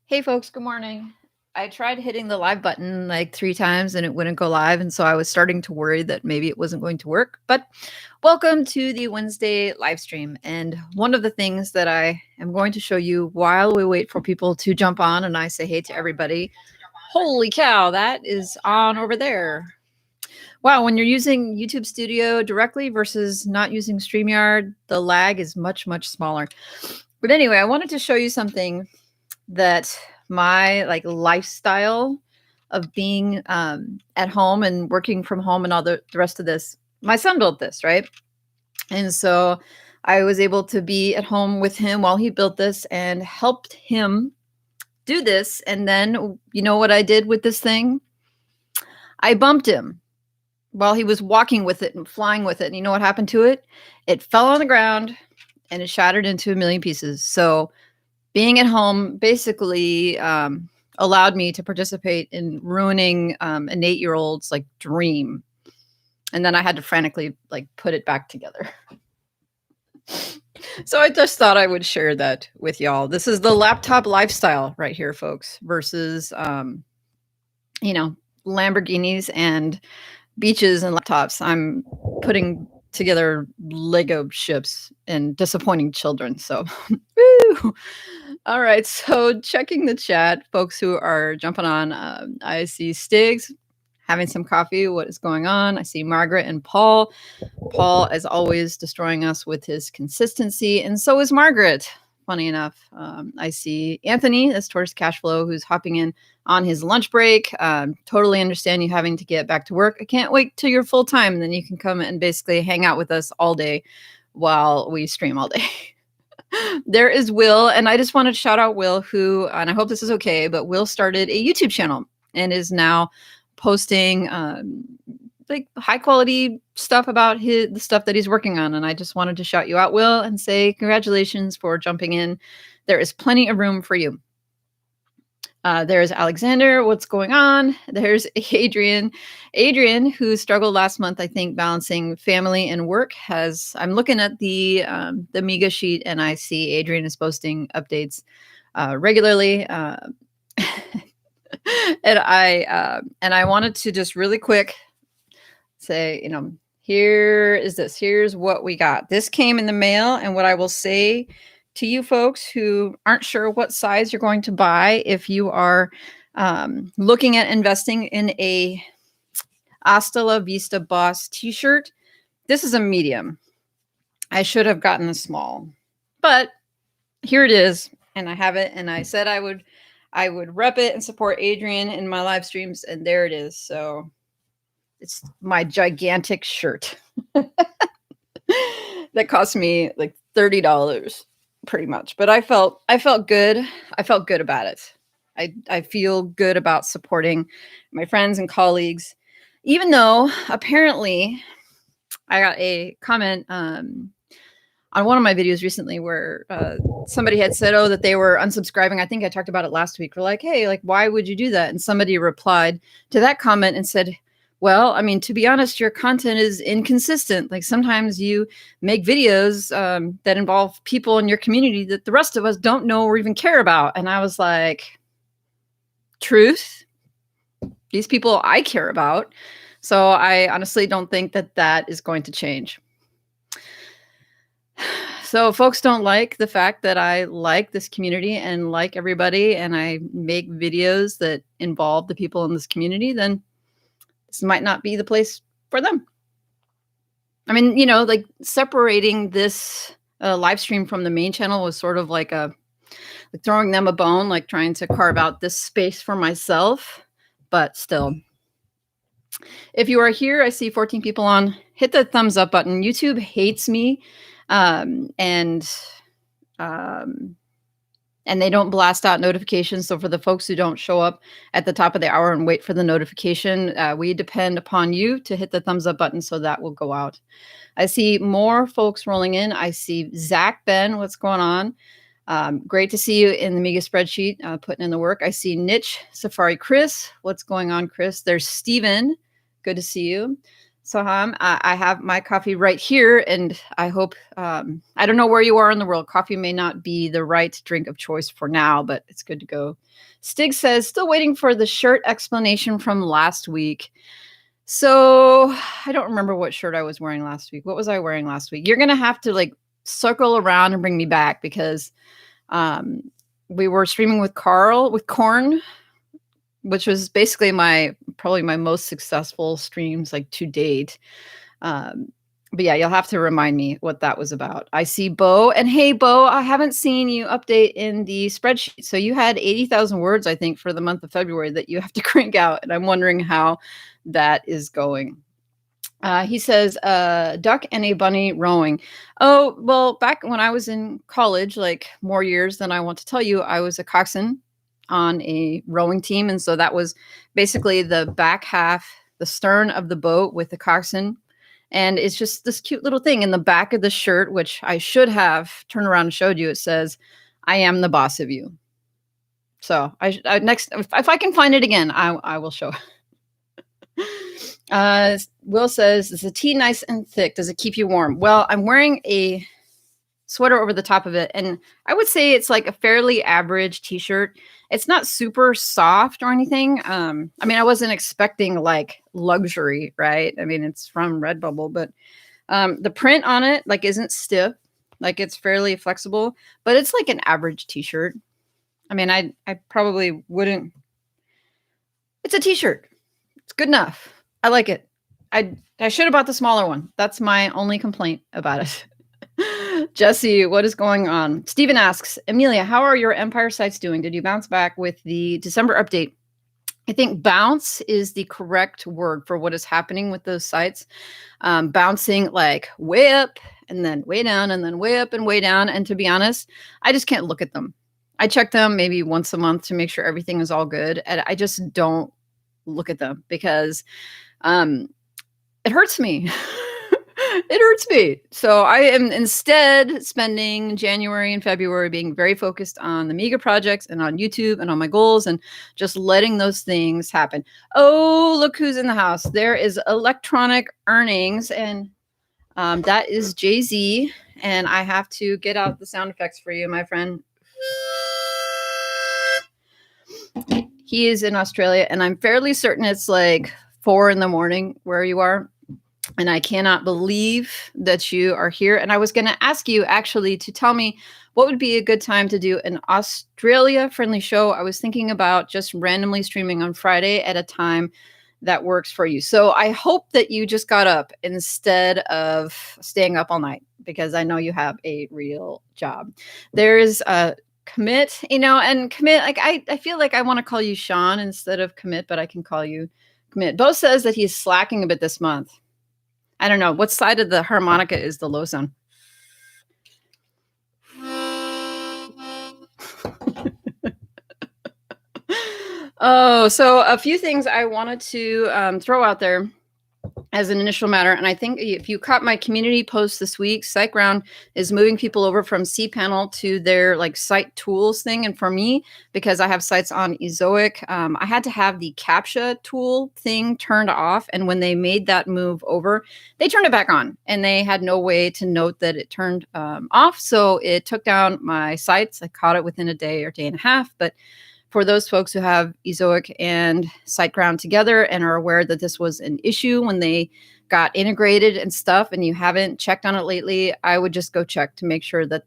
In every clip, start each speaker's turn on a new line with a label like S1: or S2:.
S1: Hey folks, good morning. I tried hitting the live button like 3 times and it wouldn't go live, and so I was starting to worry that maybe it wasn't going to work. But welcome to the Wednesday live stream. And one of the things that I am going to show you while we wait for people to jump on and I say hey to everybody. Holy cow, that is on over there. Wow, when you're using YouTube Studio directly versus not using StreamYard, the lag is much, much smaller. But anyway, I wanted to show you something that my lifestyle of being at home and working from home and all the rest of this, my son built this, right? And so I was able to be at home with him while he built this and helped him do this. And then you know what I did with this thing? I bumped him while he was walking with it and flying with it. And you know what happened to it? It fell on the ground and it shattered into a million pieces. So being at home basically allowed me to participate in ruining an 8-year-old's dream. And then I had to frantically put it back together. So I just thought I would share that with y'all. This is the laptop lifestyle right here, folks, versus, Lamborghinis and beaches and laptops. I'm putting together Lego ships and disappointing children. So, woo! All right. So, checking the chat, folks who are jumping on, I see Stiggs having some coffee. What is going on? I see Margaret and Paul. Paul, as always, destroying us with his consistency. And so is Margaret. Funny enough, I see Anthony, that's towards cash flow, who's hopping in on his lunch break. Totally understand you having to get back to work. I can't wait till you're full time. And then you can come and basically hang out with us all day while we stream all day. There is Will. And I just wanted to shout out Will, who, and I hope this is okay, but Will started a YouTube channel and is now posting high quality stuff about the stuff that he's working on. And I just wanted to shout you out, Will, and say congratulations for jumping in. There is plenty of room for you. There's Alexander. What's going on? There's Adrian. Adrian, who struggled last month, I think, balancing family and work, I'm looking at the MIGA sheet, and I see Adrian is posting updates regularly. And I wanted to just really quick say, here's what we got. This came in the mail, and what I will say to you folks who aren't sure what size you're going to buy, if you are looking at investing in a Hasta La Vista Boss t-shirt, this is a medium. I should have gotten a small, but here it is, and I have it, and I said I would rep it and support Adrian in my live streams, and there it is. So it's my gigantic shirt that cost me like $30 pretty much, but I felt good. I felt good about it. I feel good about supporting my friends and colleagues, even though apparently I got a comment on one of my videos recently where somebody had said, that they were unsubscribing. I think I talked about it last week. We're like, hey, why would you do that? And somebody replied to that comment and said, well, I mean, to be honest, your content is inconsistent. Sometimes you make videos that involve people in your community that the rest of us don't know or even care about. And I was like, truth, these people I care about. So I honestly don't think that is going to change. So folks don't like the fact that I like this community and like everybody, and I make videos that involve the people in this community, then this might not be the place for them. I mean, separating this live stream from the main channel was sort of like throwing them a bone, trying to carve out this space for myself. But still, if you are here, I see 14 people on. Hit the thumbs up button. YouTube hates me, and they don't blast out notifications. So for the folks who don't show up at the top of the hour and wait for the notification, we depend upon you to hit the thumbs up button, so that will go out. I see more folks rolling in. I see Zach, Ben, what's going on? Great to see you in the MIGA spreadsheet, putting in the work. I see Niche, Safari, Chris. What's going on, Chris? There's Steven. Good to see you. Soham. I have my coffee right here, and I hope, I don't know where you are in the world. Coffee may not be the right drink of choice for now, but it's good to go. Stig says, still waiting for the shirt explanation from last week. So I don't remember what shirt I was wearing last week. What was I wearing last week? You're going to have to like circle around and bring me back because um, we were streaming with Corn, which was basically probably my most successful streams like to date. Um, but yeah, you'll have to remind me what that was about. I see Bo, and hey, Bo, I haven't seen you update in the spreadsheet. So you had 80,000 words, I think, for the month of February that you have to crank out, and I'm wondering how that is going. He says, duck and a bunny rowing. Oh, well, back when I was in college, like more years than I want to tell you, I was a coxswain on a rowing team. And so that was basically the back half, the stern of the boat with the coxswain. And it's just this cute little thing in the back of the shirt, which I should have turned around and showed you. It says, I am the boss of you. So I next, if I can find it again, I will show. Will says, is the tea nice and thick? Does it keep you warm? Well, I'm wearing a sweater over the top of it, and I would say it's like a fairly average t-shirt. It's not super soft or anything. I mean, I wasn't expecting like luxury, right? I mean, it's from Redbubble, but the print on it like isn't stiff, like it's fairly flexible, but it's like an average t-shirt. I mean, I probably wouldn't. It's a t-shirt. It's good enough. I like it. I should have bought the smaller one. That's my only complaint about it. Jesse, what is going on? Steven asks, Amelia, how are your Empire sites doing? Did you bounce back with the December update? I think bounce is the correct word for what is happening with those sites. Bouncing like way up and then way down and then way up and way down. And to be honest, I just can't look at them. I check them maybe once a month to make sure everything is all good. And I just don't look at them because it hurts me. It hurts me. So I am instead spending January and February being very focused on the MIGA projects and on YouTube and on my goals and just letting those things happen. Oh, look who's in the house. There is Electronic Earnings, and that is Jay-Z. And I have to get out the sound effects for you, my friend. He is in Australia, and I'm fairly certain it's like 4 a.m. where you are. And I cannot believe that you are here. And I was going to ask you actually to tell me what would be a good time to do an Australia-friendly show. I was thinking about just randomly streaming on Friday at a time that works for you. So I hope that you just got up instead of staying up all night, because I know you have a real job. There's a Commit, and Commit, like I feel like I want to call you Sean instead of Commit, but I can call you Commit. Bo says that he's slacking a bit this month. I don't know. What side of the harmonica is the low sound? Oh, so a few things I wanted to throw out there as an initial matter. And I think if you caught my community post this week, SiteGround is moving people over from cPanel to their like site tools thing. And for me, because I have sites on Ezoic, I had to have the CAPTCHA tool thing turned off. And when they made that move over, they turned it back on, and they had no way to note that it turned off. So it took down my sites. I caught it within a day or day and a half. But for those folks who have Ezoic and SiteGround together and are aware that this was an issue when they got integrated and stuff, and you haven't checked on it lately, I would just go check to make sure that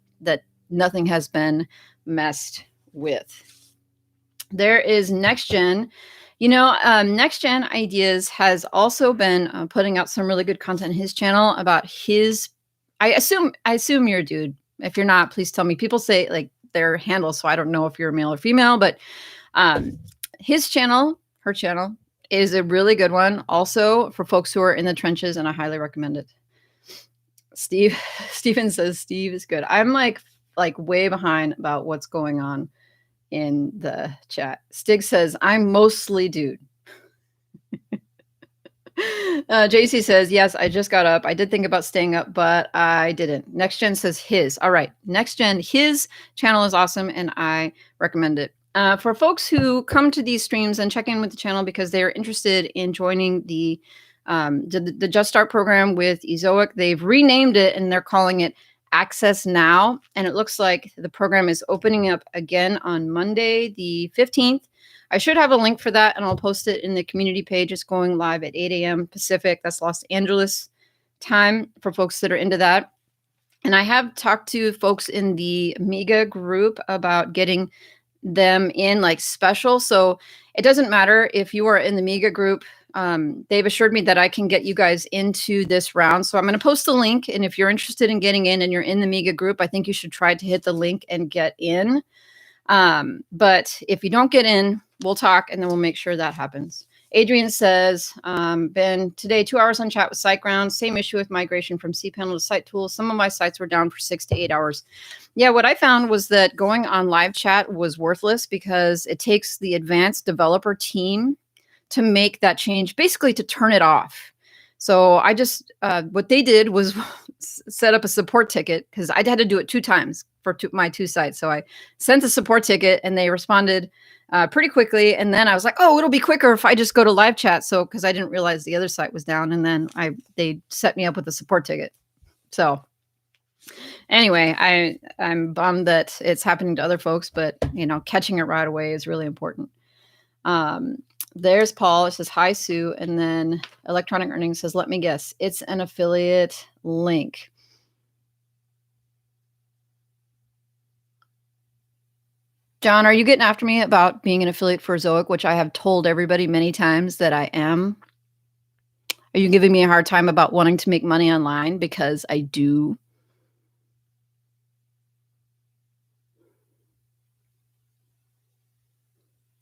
S1: nothing has been messed with. There is NextGen. NextGen Ideas has also been putting out some really good content in his channel about his. I assume you're a dude. If you're not, please tell me. People say like their handle, so I don't know if you're male or female, but his channel, her channel, is a really good one also for folks who are in the trenches, and I highly recommend it. Stephen says Steve is good. I'm like way behind about what's going on in the chat. Stig says I'm mostly dude. JC says, yes, I just got up. I did think about staying up, but I didn't. NextGen says his. All right. NextGen, his channel is awesome, and I recommend it. For folks who come to these streams and check in with the channel because they're interested in joining the the Just Start program with Ezoic. They've renamed it and they're calling it Access Now. And it looks like the program is opening up again on Monday, the 15th. I should have a link for that and I'll post it in the community page. It's going live at 8 a.m. Pacific. That's Los Angeles time for folks that are into that. And I have talked to folks in the MIGA group about getting them in like special. So it doesn't matter if you are in the MIGA group. They've assured me that I can get you guys into this round. So I'm going to post the link. And if you're interested in getting in and you're in the MIGA group, I think you should try to hit the link and get in. But if you don't get in, we'll talk and then we'll make sure that happens. Adrian says, Ben, today 2 hours on chat with SiteGround. Same issue with migration from cPanel to Site Tools. Some of my sites were down for 6 to 8 hours. Yeah, what I found was that going on live chat was worthless because it takes the advanced developer team to make that change, basically to turn it off. So I just, what they did was set up a support ticket because I'd had to do it 2 times for my 2 sites. So I sent a support ticket and they responded pretty quickly. And then I was like, oh, it'll be quicker if I just go to live chat. So, because I didn't realize the other site was down. And then they set me up with a support ticket. So anyway, I'm bummed that it's happening to other folks, but catching it right away is really important. There's Paul. It says, hi, Sue. And then Electronic Earnings says, let me guess. It's an affiliate link. John, are you getting after me about being an affiliate for Zoic, which I have told everybody many times that I am? Are you giving me a hard time about wanting to make money online? Because I do.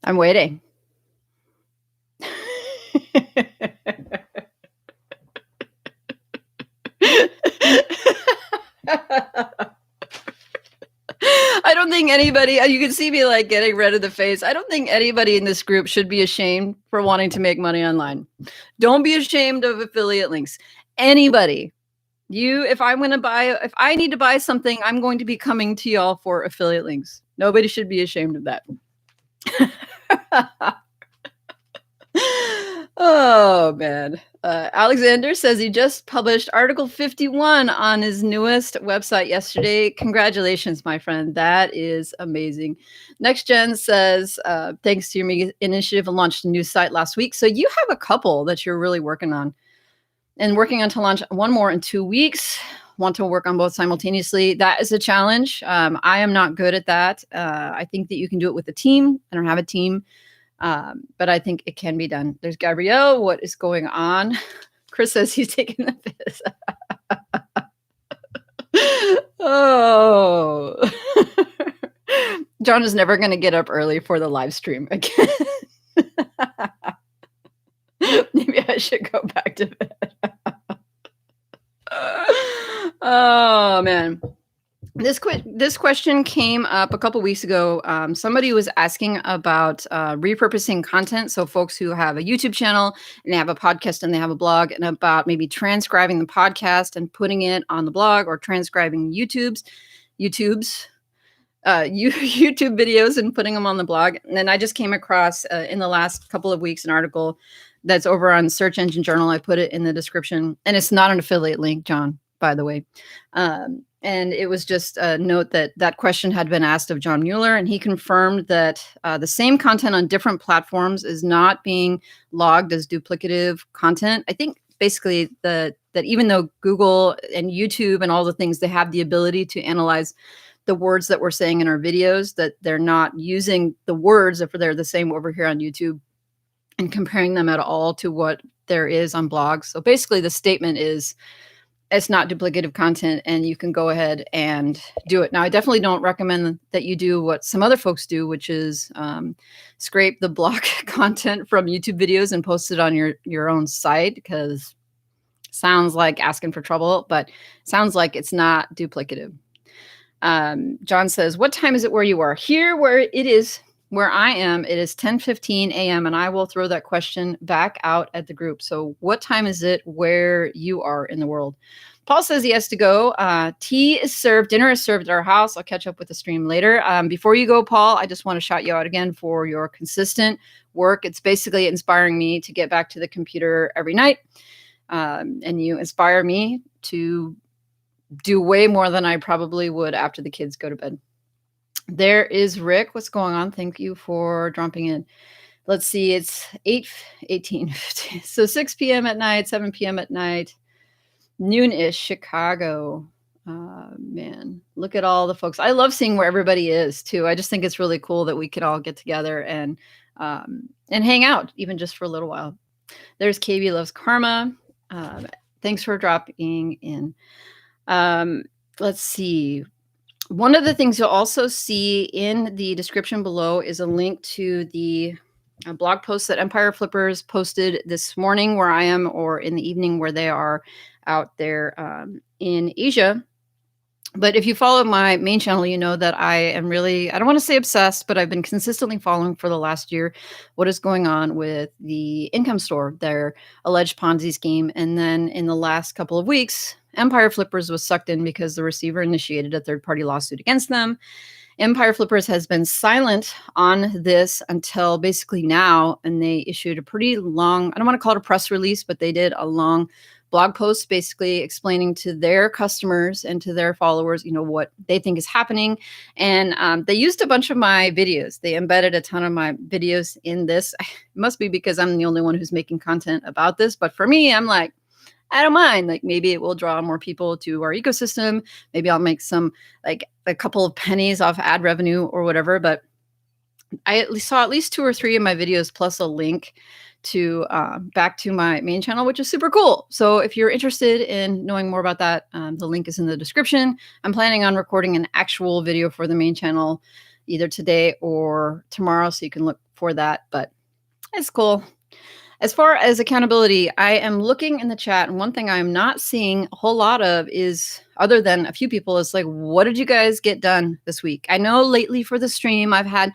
S1: I'm waiting. I don't think anybody, you can see me like getting red in the face. I don't think anybody in this group should be ashamed for wanting to make money online. Don't be ashamed of affiliate links. Anybody, if I need to buy something, I'm going to be coming to y'all for affiliate links. Nobody should be ashamed of that. Oh, man. Alexander says he just published Article 51 on his newest website yesterday. Congratulations, my friend. That is amazing. Next Gen says, thanks to your MIGA initiative, I launched a new site last week. So you have a couple that you're really working on and working on to launch one more in 2 weeks. Want to work on both simultaneously. That is a challenge. I am not good at that. I think that you can do it with a team. I don't have a team. But I think it can be done. There's Gabrielle. What is going on? Chris says he's taking the piss. Oh. John is never going to get up early for the live stream again. Maybe I should go back to bed. Oh, man. This question came up a couple weeks ago. Somebody was asking about repurposing content. So folks who have a YouTube channel and they have a podcast and they have a blog, and about maybe transcribing the podcast and putting it on the blog, or transcribing YouTube videos and putting them on the blog. And then I just came across in the last couple of weeks an article that's over on Search Engine Journal. I put it in the description, and it's not an affiliate link, John, by the way. And it was just a note that question had been asked of John Mueller, and he confirmed that the same content on different platforms is not being logged as duplicative content. I think basically that even though Google and YouTube and all the things, they have the ability to analyze the words that we're saying in our videos, that they're not using the words if they're the same over here on YouTube and comparing them at all to what there is on blogs. So basically the statement is, it's not duplicative content and you can go ahead and do it. Now, I definitely don't recommend that you do what some other folks do, which is scrape the block content from YouTube videos and post it on your own site, because sounds like asking for trouble, but sounds like it's not duplicative. John says, what time is it where you are? Here, where I am, it is 10:15 a.m. and I will throw that question back out at the group. So what time is it where you are in the world? Paul says he has to go. Tea is served. Dinner is served at our house. I'll catch up with the stream later. Before you go, Paul, I just want to shout you out again for your consistent work. It's basically inspiring me to get back to the computer every night. And you inspire me to do way more than I probably would after the kids go to bed. There is Rick. What's going on? Thank you for dropping in. Let's see. It's 8:18. So 6 p.m. at night, 7 p.m. at night, noon-ish, Chicago. Man, look at all the folks. I love seeing where everybody is too. I just think it's really cool that we could all get together and hang out, even just for a little while. There's KB Loves Karma. Thanks for dropping in. Let's see. One of the things you'll also see in the description below is a link to the blog post that Empire Flippers posted this morning where I am, or in the evening where they are out there in Asia. But if you follow my main channel, you know that I am really, I don't want to say obsessed, but I've been consistently following for the last year what is going on with the Income Store, their alleged Ponzi scheme. And then in the last couple of weeks, Empire Flippers was sucked in because the receiver initiated a third-party lawsuit against them. Empire Flippers has been silent on this until basically now, and they issued a pretty long, I don't want to call it a press release, but they did a long blog post basically explaining to their customers and to their followers, you know, what they think is happening. And they used a bunch of my videos. They embedded a ton of my videos in this. It must be because I'm the only one who's making content about this. But for me, I'm like, I don't mind. Like, maybe it will draw more people to our ecosystem. Maybe I'll make some, like, a couple of pennies off ad revenue or whatever. But I at least saw at least 2 or 3 of my videos plus a link to back to my main channel, which is super cool. So if you're interested in knowing more about that, the link is in the description. I'm planning on recording an actual video for the main channel either today or tomorrow, so you can look for that. But it's cool. As far as accountability, I am looking in the chat, and one thing I'm not seeing a whole lot of is, other than a few people, is like, what did you guys get done this week? I know lately for the stream, I've had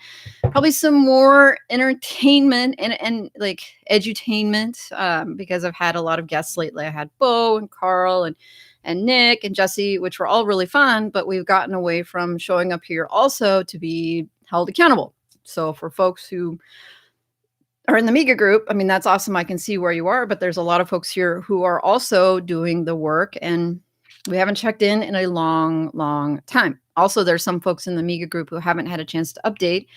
S1: probably some more entertainment and like edutainment because I've had a lot of guests lately. I had Bo and Carl and Nick and Jesse, which were all really fun, but we've gotten away from showing up here also to be held accountable. So for folks who are in the MIGA group, I mean, that's awesome. I can see where you are, but there's a lot of folks here who are also doing the work, and we haven't checked in a long, long time. Also, there's some folks in the MIGA group who haven't had a chance to update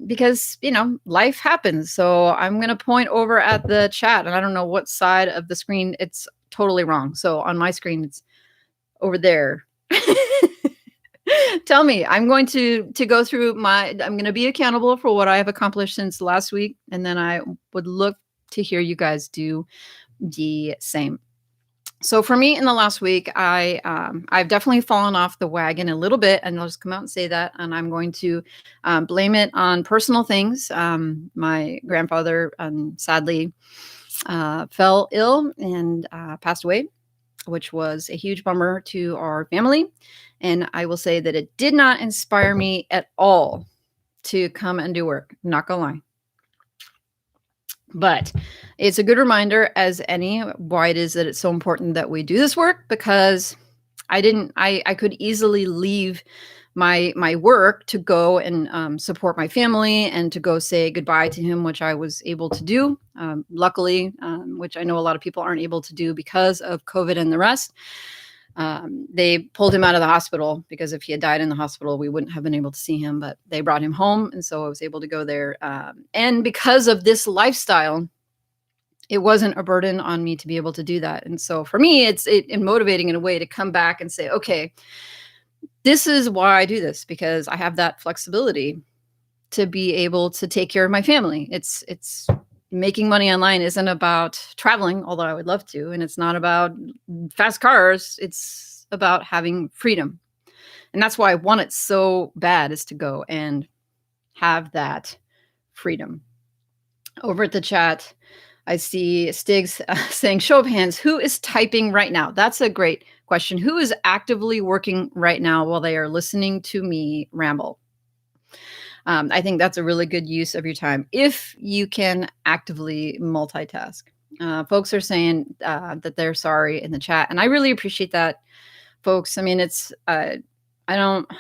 S1: because, you know, life happens. So I'm going to point over at the chat, and I don't know what side of the screen it's totally wrong. So on my screen, it's over there. Tell me, I'm going to go through I'm going to be accountable for what I have accomplished since last week. And then I would look to hear you guys do the same. So for me in the last week, I've definitely fallen off the wagon a little bit, and I'll just come out and say that. And I'm going to blame it on personal things. My grandfather sadly fell ill and passed away, which was a huge bummer to our family. And I will say that it did not inspire me at all to come and do work. I'm not gonna lie. But it's a good reminder as any why it is that it's so important that we do this work, because I could easily leave my work to go and support my family and to go say goodbye to him, which I was able to do, luckily, which I know a lot of people aren't able to do because of COVID and the rest. They pulled him out of the hospital because if he had died in the hospital, we wouldn't have been able to see him, but they brought him home. And so I was able to go there. And because of this lifestyle, it wasn't a burden on me to be able to do that. And so for me, it's motivating in a way to come back and say, okay, this is why I do this, because I have that flexibility to be able to take care of my family. It's making money online isn't about traveling, although I would love to, and it's not about fast cars. It's about having freedom. And that's why I want it so bad, is to go and have that freedom. Over at the chat, I see Stiggs saying, show of hands, who is typing right now? That's a great question. Who is actively working right now while they are listening to me ramble? I think that's a really good use of your time if you can actively multitask. Folks are saying that they're sorry in the chat, and I really appreciate that, folks. I mean, I don't,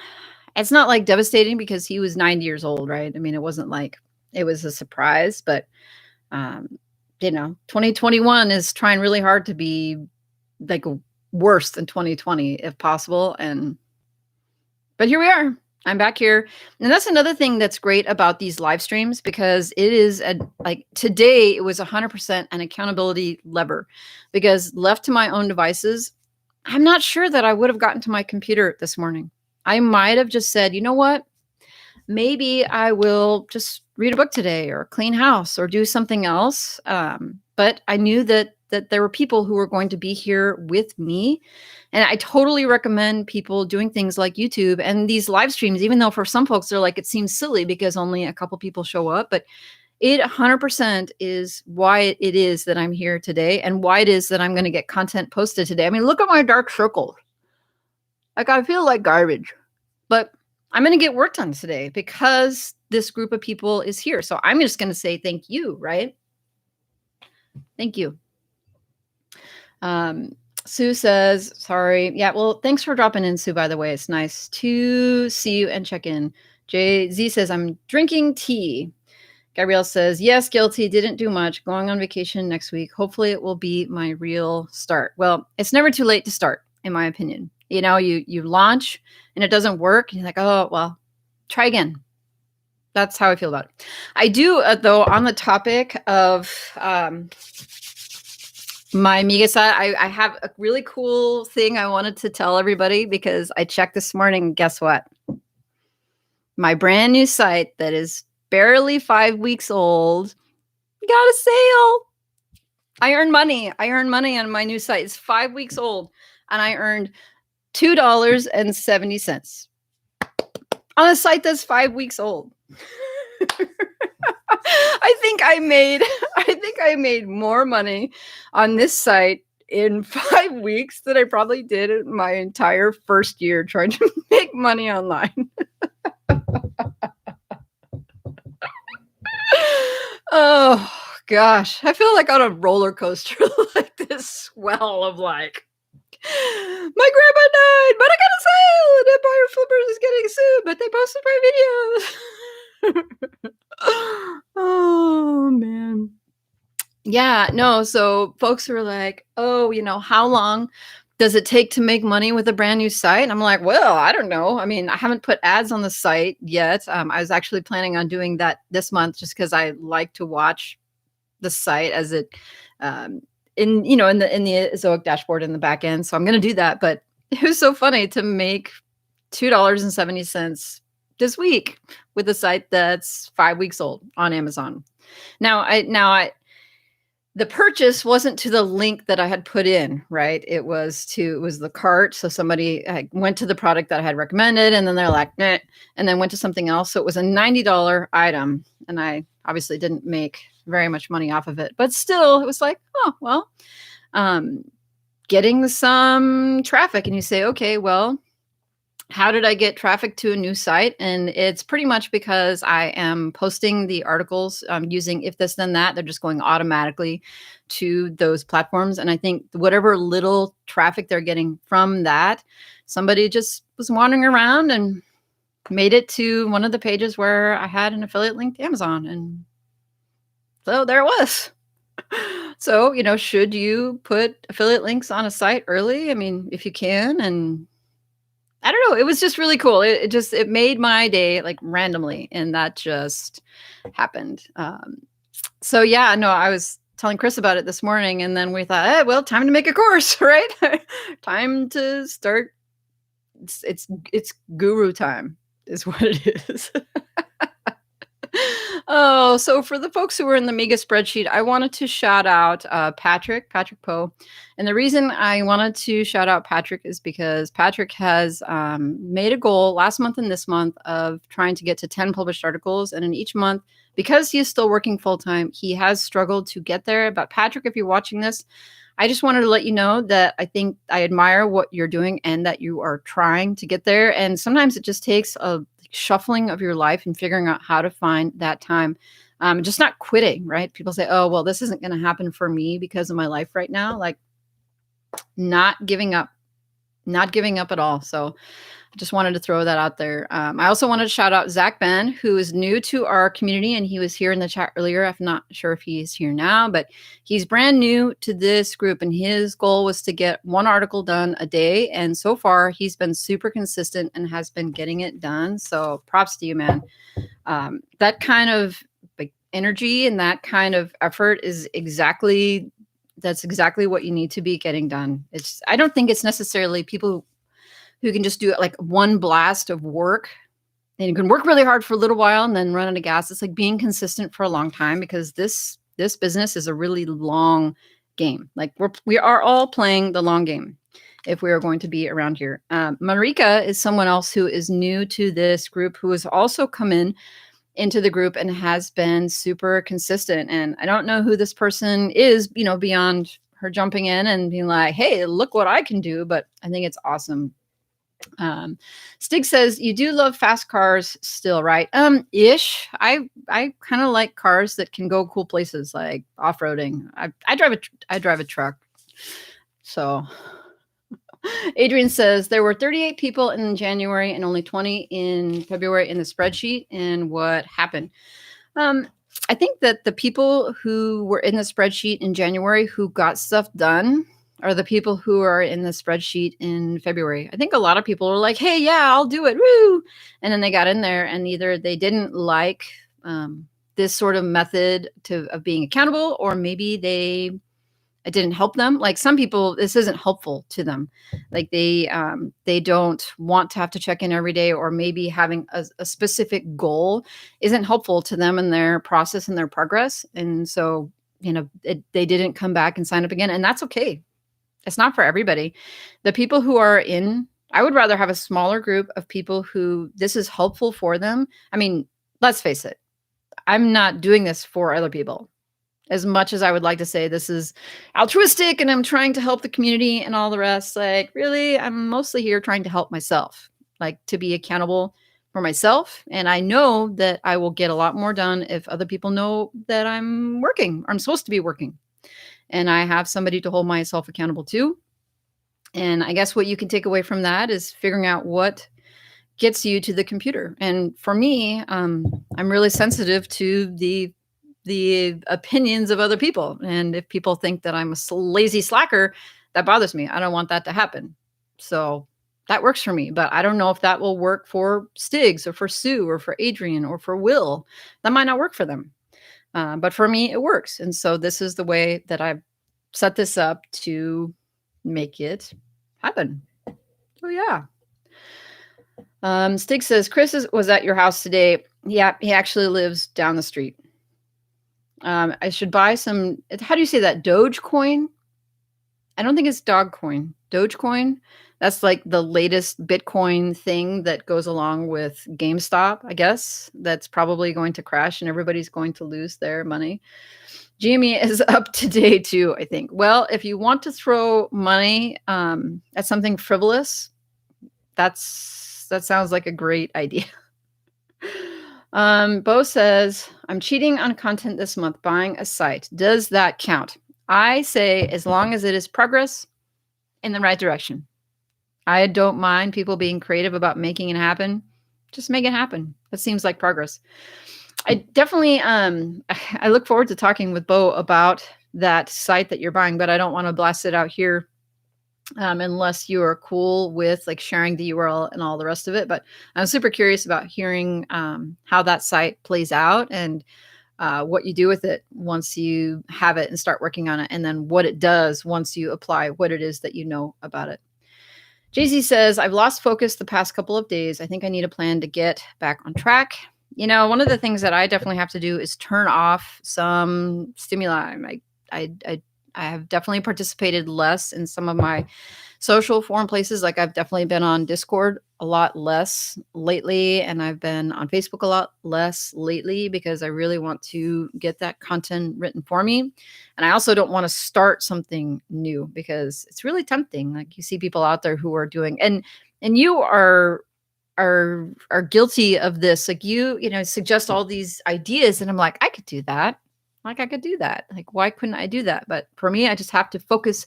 S1: it's not like devastating because he was 90 years old, right? I mean, it wasn't like it was a surprise, but, um, 2021 is trying really hard to be like worse than 2020 if possible. But here we are. I'm back here. And that's another thing that's great about these live streams because it is like today it was 100% an accountability lever because left to my own devices, I'm not sure that I would have gotten to my computer this morning. I might have just said, you know what? Maybe I will just read a book today or clean house or do something else. But I knew that there were people who were going to be here with me. And I totally recommend people doing things like YouTube and these live streams, even though for some folks, they're like, it seems silly because only a couple people show up. But it 100% is why it is that I'm here today and why it is that I'm going to get content posted today. I mean, look at my dark circles. Like I feel like garbage, but I'm going to get work done today because this group of people is here. So I'm just going to say thank you, right? Thank you. Sue says, sorry. Yeah, well, thanks for dropping in, Sue, by the way. It's nice to see you and check in. Z says, I'm drinking tea. Gabrielle says, yes, guilty. Didn't do much. Going on vacation next week. Hopefully it will be my real start. Well, it's never too late to start, in my opinion. You launch and it doesn't work. And you're like, oh, well, try again. That's how I feel about it. I do, though, on the topic of my MIGA site, I have a really cool thing I wanted to tell everybody because I checked this morning. Guess what? My brand new site that is barely 5 weeks old got a sale. I earned money. On my new site. It's 5 weeks old, and I earned $2.70 on a site that's 5 weeks old. I think I made more money on this site in 5 weeks than I probably did in my entire first year trying to make money online. Oh gosh, I feel like on a roller coaster, like this swell of like, my grandma died, but I got a sale, and Empire Flippers is getting sued, but they posted my videos. Oh man. Yeah, no, so folks were like, oh, how long does it take to make money with a brand new site? And I'm like, well, I don't know. I mean, I haven't put ads on the site yet. I was actually planning on doing that this month just because I like to watch the site as it in the Zoic dashboard in the back end. So I'm going to do that. But it was so funny to make $2.70 this week with a site that's 5 weeks old on Amazon. Now the purchase wasn't to the link that I had put in, right? It was the cart. So somebody went to the product that I had recommended and then they're like, nah, and then went to something else. So it was a $90 item. And I obviously didn't make very much money off of it, but still it was like, oh, well, getting some traffic. And you say, okay, well, how did I get traffic to a new site? And it's pretty much because I am posting the articles using if this, then that. They're just going automatically to those platforms. And I think whatever little traffic they're getting from that, somebody just was wandering around and made it to one of the pages where I had an affiliate link to Amazon. And so there it was. So, should you put affiliate links on a site early? I mean, if you can, and I don't know. It was just really cool. It made my day like randomly, and that just happened. So yeah, no, I was telling Chris about it this morning, and then we thought, hey, well, time to make a course, right? Time to start. It's guru time, is what it is. Oh, so for the folks who were in the MIGA spreadsheet, I wanted to shout out Patrick Poe. And the reason I wanted to shout out Patrick is because Patrick has made a goal last month and this month of trying to get to 10 published articles. And in each month, because he is still working full-time, he has struggled to get there. But Patrick, if you're watching this, I just wanted to let you know that I think I admire what you're doing and that you are trying to get there. And sometimes it just takes a shuffling of your life and figuring out how to find that time. Just not quitting, right? People say, oh, well, this isn't going to happen for me because of my life right now. Like, not giving up, not giving up at all. So I just wanted to throw that out there. I also wanted to shout out Zach Ben, who is new to our community, and he was here in the chat earlier. I'm not sure if he's here now, but he's brand new to this group, and his goal was to get one article done a day. And so far, he's been super consistent and has been getting it done. So props to you, man. That kind of like energy and that kind of effort is exactly what you need to be getting done. I don't think it's necessarily people who can just do it like one blast of work, and you can work really hard for a little while and then run out of gas. It's like being consistent for a long time, because this business is a really long game. Like we are all playing the long game if we are going to be around here. Marika is someone else who is new to this group, who has also come into the group and has been super consistent. And I don't know who this person is, beyond her jumping in and being like, hey, look what I can do. But I think it's awesome. Stig says, you do love fast cars still, right? Ish. I kind of like cars that can go cool places, like off-roading. I drive a truck. So Adrian says there were 38 people in January and only 20 in February in the spreadsheet. And what happened? I think that the people who were in the spreadsheet in January who got stuff done are the people who are in the spreadsheet in February. I think a lot of people are like, hey, yeah, I'll do it. Woo! And then they got in there and either they didn't like this sort of method of being accountable, or maybe it didn't help them. Like some people, this isn't helpful to them. Like they don't want to have to check in every day, or maybe having a specific goal isn't helpful to them in their process and their progress. And so, they didn't come back and sign up again. And that's okay. It's not for everybody. The people who are I would rather have a smaller group of people who this is helpful for them. I mean, let's face it. I'm not doing this for other people. As much as I would like to say this is altruistic and I'm trying to help the community and all the rest, like really, I'm mostly here trying to help myself, like to be accountable for myself. And I know that I will get a lot more done if other people know that I'm working, or I'm supposed to be working. And I have somebody to hold myself accountable to. And I guess what you can take away from that is figuring out what gets you to the computer. And for me, I'm really sensitive to the opinions of other people. And if people think that I'm a lazy slacker, that bothers me. I don't want that to happen. So that works for me, but I don't know if that will work for Stiggs or for Sue or for Adrian or for Will. That might not work for them. But for me, it works. And so this is the way that I've set this up to make it happen. So yeah. Stig says, Chris was at your house today. Yeah, he actually lives down the street. I should buy some, how do you say that? Dogecoin? I don't think it's Dogcoin. Dogecoin. That's like the latest Bitcoin thing that goes along with GameStop, I guess. That's probably going to crash and everybody's going to lose their money. GME is up today too, I think. Well, if you want to throw money at something frivolous, that sounds like a great idea. Bo says, I'm cheating on content this month, buying a site. Does that count? I say, as long as it is progress in the right direction. I don't mind people being creative about making it happen. Just make it happen. That seems like progress. I definitely, I look forward to talking with Bo about that site that you're buying, but I don't want to blast it out here unless you are cool with like sharing the URL and all the rest of it. But I'm super curious about hearing how that site plays out and what you do with it once you have it and start working on it, and then what it does once you apply what it is that you know about it. Jay-Z says, I've lost focus the past couple of days. I think I need a plan to get back on track. One of the things that I definitely have to do is turn off some stimuli. I have definitely participated less in some of my social forum places. Like I've definitely been on Discord a lot less lately, and I've been on Facebook a lot less lately because I really want to get that content written for me. And I also don't want to start something new because it's really tempting. Like you see people out there who are doing, and you are are guilty of this. Like you know, suggest all these ideas, and I'm like, I could do that. Like I could do that. Like why couldn't I do that? But for me, I just have to focus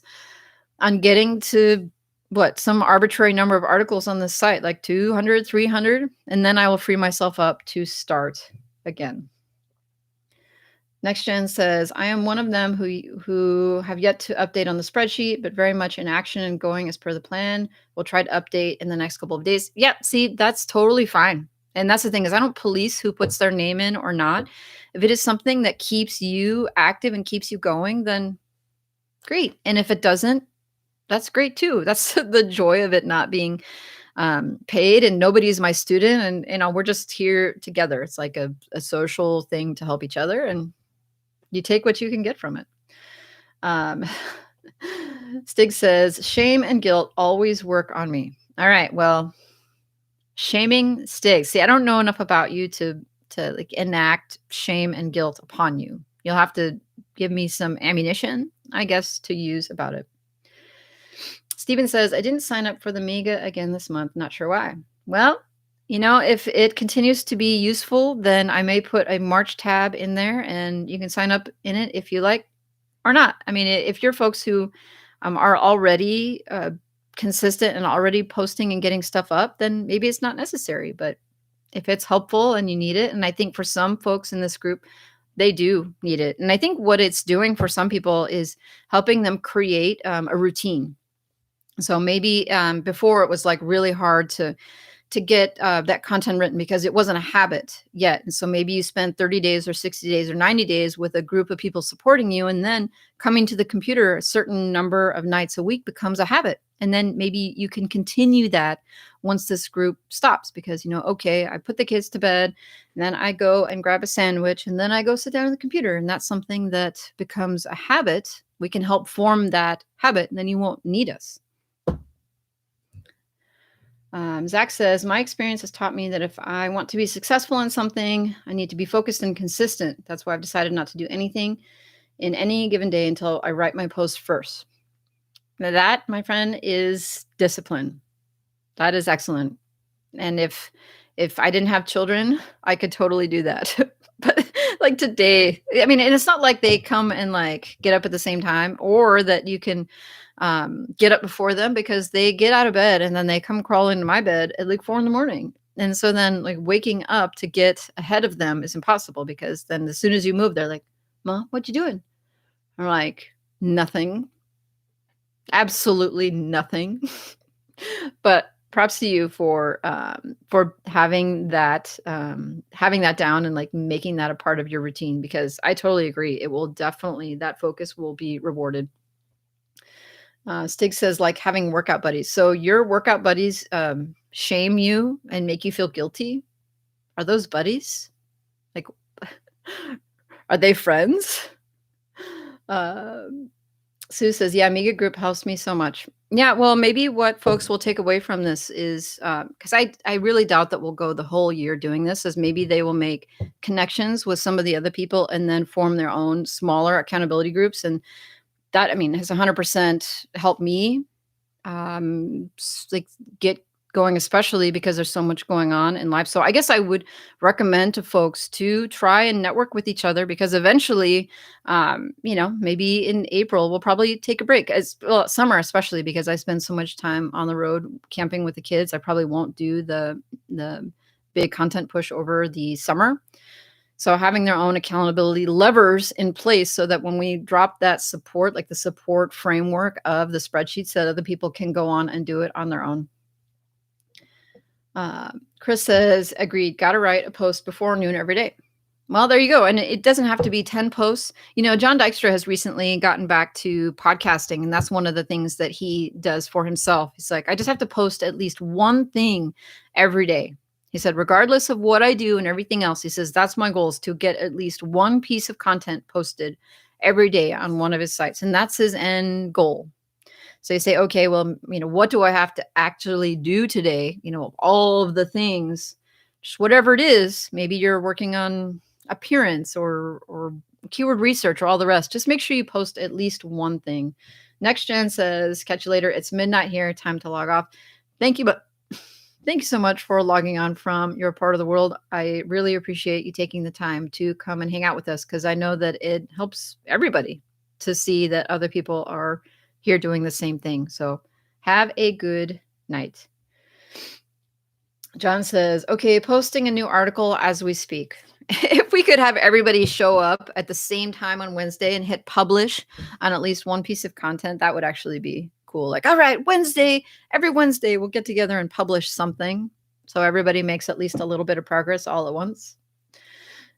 S1: on getting to what some arbitrary number of articles on this site, like 200, 300, and then I will free myself up to start again. Next Gen says, I am one of them who have yet to update on the spreadsheet, but very much in action and going as per the plan. We'll try to update in the next couple of days. Yep, see, that's totally fine. And that's the thing is I don't police who puts their name in or not. If it is something that keeps you active and keeps you going, then great. And if it doesn't, that's great too. That's the joy of it not being paid, and nobody's my student, and we're just here together. It's like a social thing to help each other, and you take what you can get from it. Um, Stig says, shame and guilt always work on me. All right. Well, shaming Stig. See, I don't know enough about you to like enact shame and guilt upon you. You'll have to give me some ammunition, I guess, to use about it. Steven says, I didn't sign up for the MIGA again this month. Not sure why. Well, if it continues to be useful, then I may put a March tab in there and you can sign up in it if you like or not. I mean, if you're folks who are already consistent and already posting and getting stuff up, then maybe it's not necessary. But if it's helpful and you need it, and I think for some folks in this group, they do need it. And I think what it's doing for some people is helping them create a routine. So maybe before it was like really hard to get that content written because it wasn't a habit yet. And so maybe you spend 30 days or 60 days or 90 days with a group of people supporting you, and then coming to the computer a certain number of nights a week becomes a habit. And then maybe you can continue that once this group stops because, okay, I put the kids to bed, and then I go and grab a sandwich, and then I go sit down at the computer. And that's something that becomes a habit. We can help form that habit, and then you won't need us. Zach says, my experience has taught me that if I want to be successful in something, I need to be focused and consistent. That's why I've decided not to do anything in any given day until I write my post first. Now that, my friend, is discipline. That is excellent. And if I didn't have children, I could totally do that. But like today, I mean, and it's not like they come and like get up at the same time, or that you can get up before them, because they get out of bed and then they come crawl into my bed at like 4 a.m. And so then like waking up to get ahead of them is impossible, because then as soon as you move, they're like, Mom, what you doing? I'm like, nothing. Absolutely nothing. But props to you for having that down and like making that a part of your routine, because I totally agree. It will definitely, that focus will be rewarded. Stig says, like having workout buddies. So your workout buddies shame you and make you feel guilty? Are those buddies? Like, are they friends? Sue says, yeah, MIGA group helps me so much. Yeah, well, maybe what folks will take away from this is, because I really doubt that we'll go the whole year doing this, is maybe they will make connections with some of the other people and then form their own smaller accountability groups. And that, I mean, has 100% helped me like get going, especially because there's so much going on in life. So I guess I would recommend to folks to try and network with each other, because eventually, maybe in April, we'll probably take a break, as well, summer, especially because I spend so much time on the road camping with the kids. I probably won't do the big content push over the summer. So having their own accountability levers in place so that when we drop that support, like the support framework of the spreadsheets, that other people can go on and do it on their own. Chris says, agreed, got to write a post before noon every day. Well, there you go. And it doesn't have to be 10 posts. John Dykstra has recently gotten back to podcasting, and that's one of the things that he does for himself. He's like, I just have to post at least one thing every day. He said, regardless of what I do and everything else, he says, that's my goal, is to get at least one piece of content posted every day on one of his sites. And that's his end goal. So you say, okay, well, what do I have to actually do today? All of the things, just whatever it is. Maybe you're working on appearance or keyword research or all the rest. Just make sure you post at least one thing. Next Gen says, catch you later. It's midnight here. Time to log off. Thank you, but Thank you so much for logging on from your part of the world. I really appreciate you taking the time to come and hang out with us because I know that it helps everybody to see that other people are here doing the same thing. So have a good night. John says, okay, posting a new article as we speak. If we could have everybody show up at the same time on Wednesday and hit publish on at least one piece of content, that would actually be cool. Like, all right, Wednesday, every Wednesday, we'll get together and publish something. So everybody makes at least a little bit of progress all at once.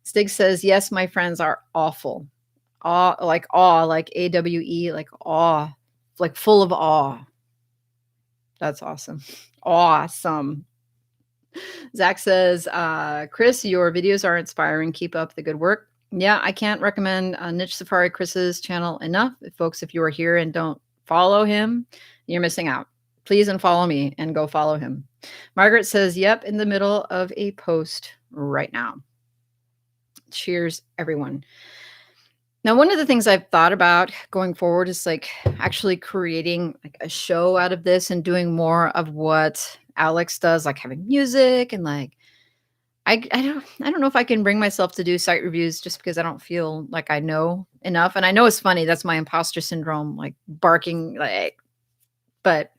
S1: Stig says, yes, my friends are awful. Awe, like AWE, like awe, like full of awe. That's awesome. Awesome. Zach says, Chris, your videos are inspiring. Keep up the good work. Yeah, I can't recommend Niche Safari Chris's channel enough. Folks, if you are here and don't follow him, you're missing out. Please unfollow me and go follow him. Margaret says, yep, in the middle of a post right now. Cheers, everyone. Now, one of the things I've thought about going forward is like actually creating like a show out of this and doing more of what Alex does, like having music and like I don't know if I can bring myself to do site reviews just because I don't feel like I know enough. And I know it's funny, that's my imposter syndrome, like barking like, but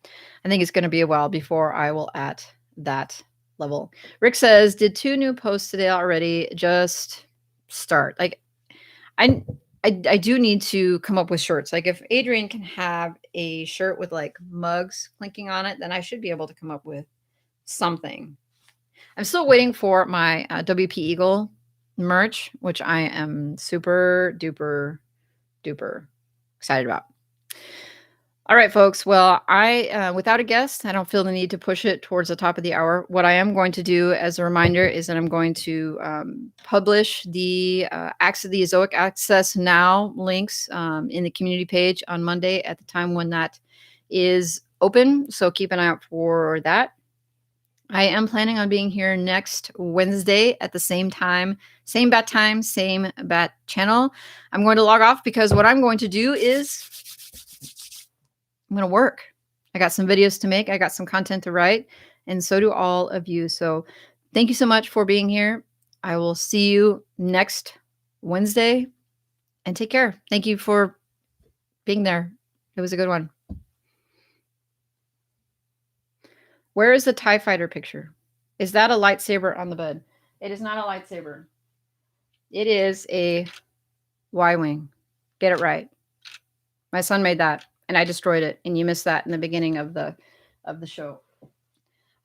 S1: I think it's going to be a while before I will at that level. Rick says, did 2 new posts today already? Just start. Like I do need to come up with shirts. Like if Adrian can have a shirt with like mugs clinking on it, then I should be able to come up with something. I'm still waiting for my WP Eagle merch, which I am super duper duper excited about. All right, folks. Well, without a guest, I don't feel the need to push it towards the top of the hour. What I am going to do as a reminder is that I'm going to publish the Azoic Access Now links in the community page on Monday at the time when that is open. So keep an eye out for that. I am planning on being here next Wednesday at the same time, same bat channel. I'm going to log off because what I'm going to do is I'm going to work. I got some videos to make. I got some content to write, and so do all of you. So thank you so much for being here. I will see you next Wednesday, and take care. Thank you for being there. It was a good one. Where is the TIE fighter picture? Is that a lightsaber on the bed? It is not a lightsaber. It is a Y-wing. Get it right. My son made that, and I destroyed it, and you missed that in the beginning of the show.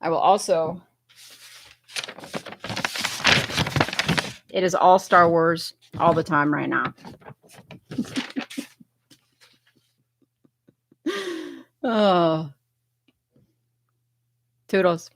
S1: I will also. It is all Star Wars all the time right now. Oh. Toodles.